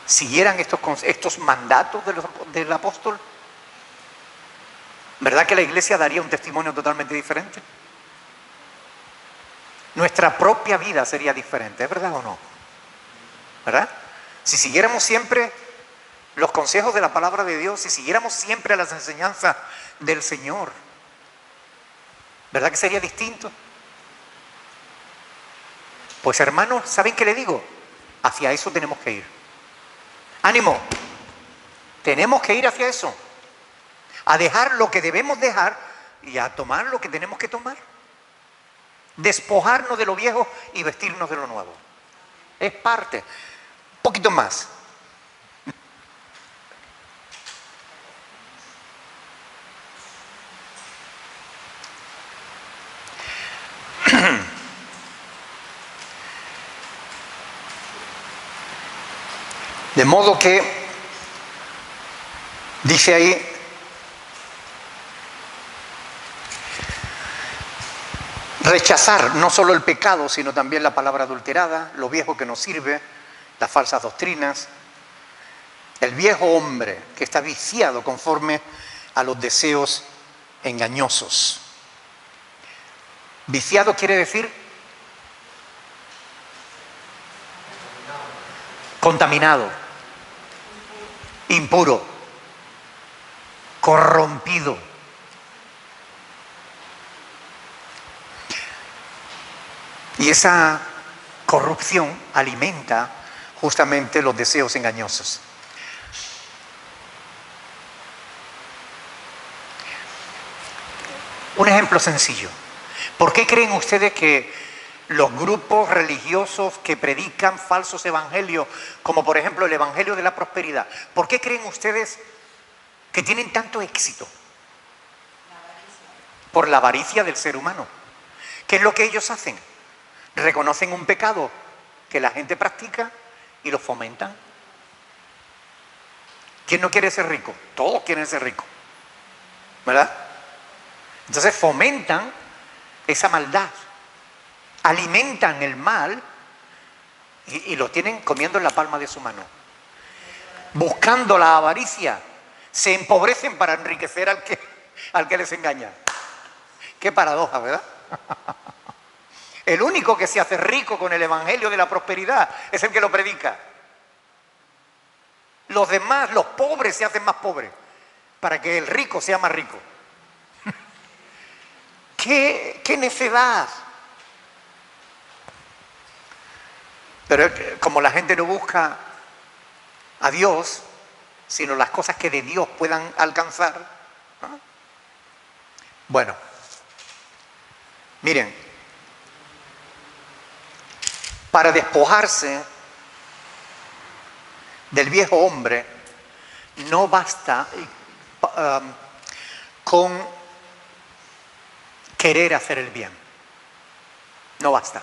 siguieran estos mandatos del apóstol? ¿Verdad que la iglesia daría un testimonio totalmente diferente? Nuestra propia vida sería diferente, ¿es verdad o no? ¿Verdad? Si siguiéramos siempre los consejos de la palabra de Dios, si siguiéramos siempre las enseñanzas del Señor, ¿verdad que sería distinto? Pues hermanos, ¿saben qué le digo? Hacia eso tenemos que ir. ¡Ánimo! Tenemos que ir hacia eso. A dejar lo que debemos dejar y a tomar lo que tenemos que tomar. Despojarnos de lo viejo y vestirnos de lo nuevo. Es parte. Un poquito más. De modo que, dice ahí, rechazar no solo el pecado, sino también la palabra adulterada, lo viejo que nos sirve, las falsas doctrinas, el viejo hombre que está viciado conforme a los deseos engañosos. Viciado quiere decir contaminado, impuro, corrompido. Y esa corrupción alimenta justamente los deseos engañosos. Un ejemplo sencillo. ¿Por qué creen ustedes que los grupos religiosos que predican falsos evangelios, como por ejemplo el evangelio de la prosperidad, ¿por qué creen ustedes que tienen tanto éxito? Por la avaricia del ser humano. ¿Qué es lo que ellos hacen? Reconocen un pecado que la gente practica y lo fomentan. ¿Quién no quiere ser rico? Todos quieren ser ricos, ¿verdad? Entonces fomentan esa maldad, alimentan el mal y lo tienen comiendo en la palma de su mano. Buscando la avaricia, se empobrecen para enriquecer al que les engaña. Qué paradoja, ¿verdad? El único que se hace rico con el evangelio de la prosperidad es el que lo predica. Los demás, los pobres, se hacen más pobres para que el rico sea más rico. ¡Qué necedad! Pero como la gente no busca a Dios, sino las cosas que de Dios puedan alcanzar, ¿no? Bueno, miren, para despojarse del viejo hombre no basta con querer hacer el bien. No basta.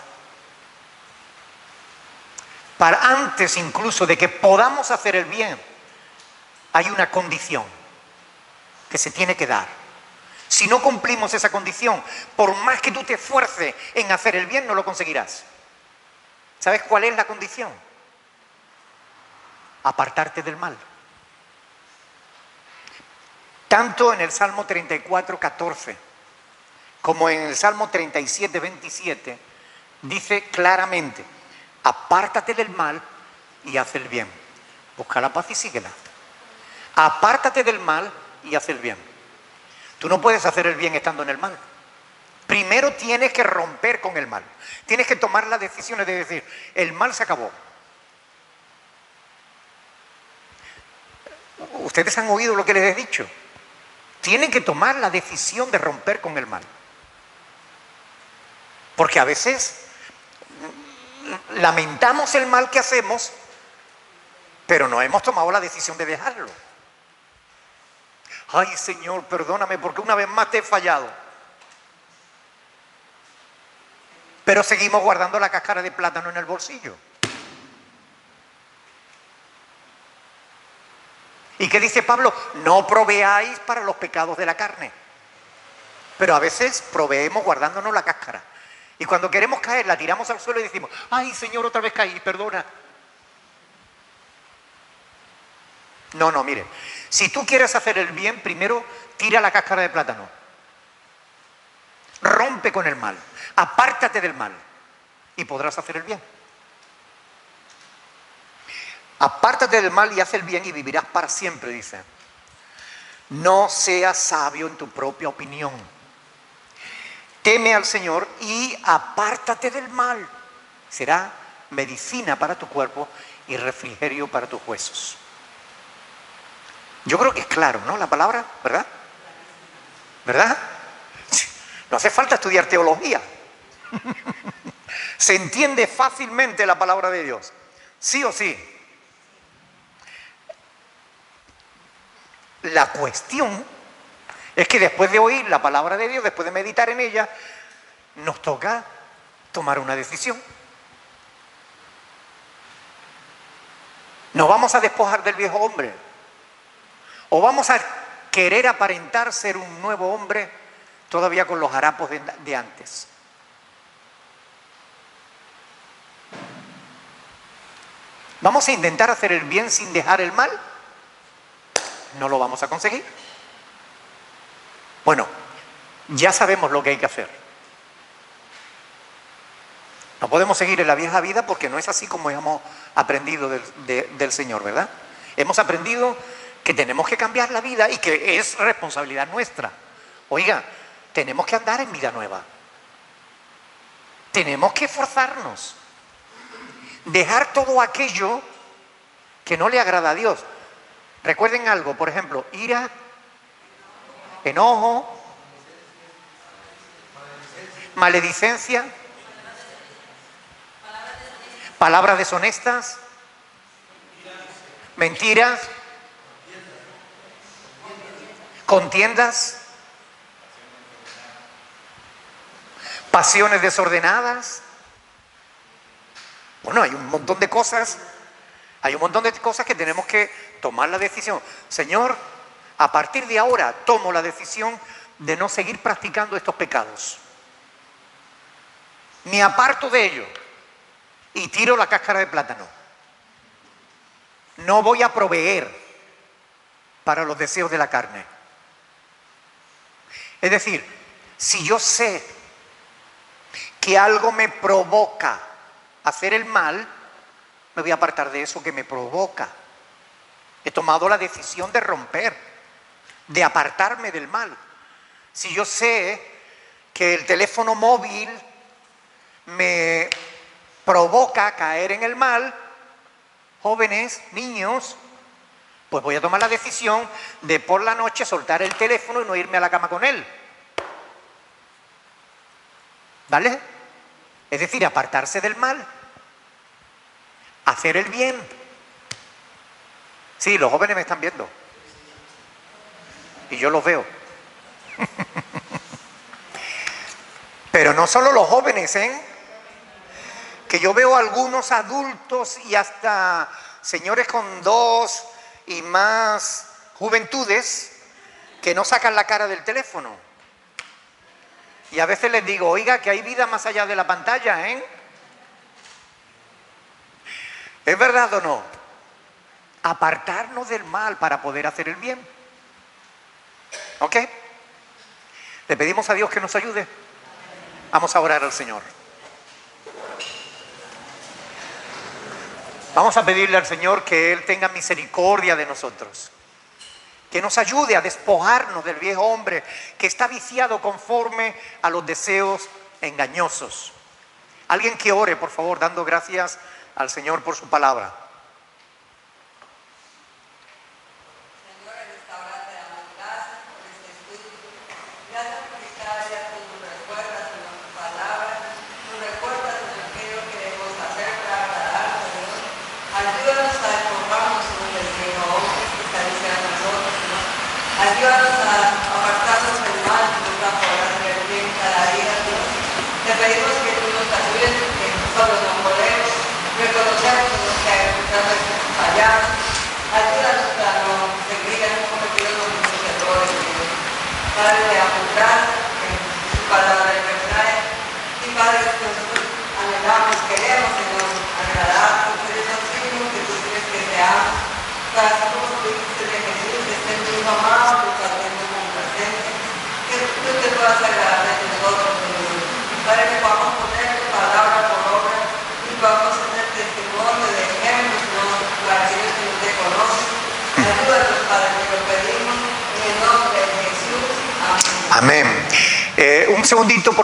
Para antes incluso de que podamos hacer el bien, hay una condición que se tiene que dar. Si no cumplimos esa condición, por más que tú te esfuerces en hacer el bien, no lo conseguirás. ¿Sabes cuál es la condición? Apartarte del mal. Tanto en el Salmo 34, 14, como en el Salmo 37, 27, dice claramente: apártate del mal y haz el bien. Busca la paz y síguela. Apártate del mal y haz el bien. Tú no puedes hacer el bien estando en el mal. Primero tienes que romper con el mal. Tienes que tomar las decisiones de decir: el mal se acabó. Ustedes han oído lo que les he dicho. Tienen que tomar la decisión de romper con el mal. Porque a veces lamentamos el mal que hacemos, pero no hemos tomado la decisión de dejarlo. Ay, Señor, perdóname porque una vez más te he fallado. Pero seguimos guardando la cáscara de plátano en el bolsillo. ¿Y qué dice Pablo? No proveáis para los pecados de la carne. Pero a veces proveemos guardándonos la cáscara. Y cuando queremos caer, la tiramos al suelo y decimos: ay, Señor, otra vez caí, perdona. No, mire. Si tú quieres hacer el bien, primero tira la cáscara de plátano. Rompe con el mal. Apártate del mal. Y podrás hacer el bien. Apártate del mal y haz el bien y vivirás para siempre, dice. No seas sabio en tu propia opinión. Teme al Señor y apártate del mal. Será medicina para tu cuerpo y refrigerio para tus huesos. Yo creo que es claro, ¿no? La palabra, ¿verdad? ¿Verdad? No hace falta estudiar teología. Se entiende fácilmente la palabra de Dios. Sí o sí. La cuestión es que después de oír la palabra de Dios, después de meditar en ella, nos toca tomar una decisión. ¿Nos vamos a despojar del viejo hombre? ¿O vamos a querer aparentar ser un nuevo hombre todavía con los harapos de antes? ¿Vamos a intentar hacer el bien sin dejar el mal? No lo vamos a conseguir. Bueno, ya sabemos lo que hay que hacer. No podemos seguir en la vieja vida porque no es así como hemos aprendido del Señor, ¿verdad? Hemos aprendido que tenemos que cambiar la vida y que es responsabilidad nuestra. Oiga, tenemos que andar en vida nueva. Tenemos que esforzarnos. Dejar todo aquello que no le agrada a Dios. Recuerden algo, por ejemplo, ira, enojo, maledicencia, palabras deshonestas, mentiras, contiendas, pasiones desordenadas. Bueno, hay un montón de cosas. Hay un montón de cosas que tenemos que tomar la decisión. Señor, a partir de ahora tomo la decisión de no seguir practicando estos pecados. Me aparto de ello y tiro la cáscara de plátano. No voy a proveer para los deseos de la carne. Es decir, si yo sé que algo me provoca hacer el mal, me voy a apartar de eso que me provoca. He tomado la decisión de romper, de apartarme del mal. Si yo sé que el teléfono móvil me provoca caer en el mal, jóvenes, niños, pues voy a tomar la decisión de por la noche soltar el teléfono y no irme a la cama con él. ¿Vale? Es decir, apartarse del mal. Hacer el bien. Sí, los jóvenes me están viendo. Y yo los veo. Pero no solo los jóvenes, ¿eh? Que yo veo algunos adultos y hasta señores con 2 y más juventudes que no sacan la cara del teléfono. Y a veces les digo: oiga, que hay vida más allá de la pantalla, ¿eh? ¿Es verdad o no? Apartarnos del mal para poder hacer el bien. ¿Ok? Le pedimos a Dios que nos ayude. Vamos a orar al Señor. Vamos a pedirle al Señor que Él tenga misericordia de nosotros, que nos ayude a despojarnos del viejo hombre que está viciado conforme a los deseos engañosos. Alguien que ore, por favor, dando gracias al Señor por su palabra. Señor, en esta hora te damos gracias por este estudio. Gracias porque cada día tú nos recuerdas en tu palabra, nos recuerdas en aquello que debemos hacer para agradar, Señor. Ayúdanos a despojarnos del viejo hombre que está viciado en nosotros, Señor. Ayúdanos a apartarnos del mal que nos da por hacer el bien cada día, Dios. Te pedimos que tú nos ayudes, porque nosotros no podemos. Reconocemos que muchas veces fallamos. Ayúdanos a no seguir cometiendo los mismos errores, Dios. Padre, te damos gracias en tu palabra de verdad. Y Padre, que nosotros anhelamos, queremos, Señor, agradarte, ser esos hijos que tú quieres que seamos. Para que como tú dijiste de Jesús, estén tus amados, tus atentos con presencia. Que tú te puedas agradar de nosotros, Señor. Padre, que podamos poner tu palabra por obra y podamos tener testimonio de ejemplos, ¿no? Para aquellos que no te conocen. Ayúdanos, Padre, que lo pedimos en el nombre de Jesús. Amén. Amén. Un segundito.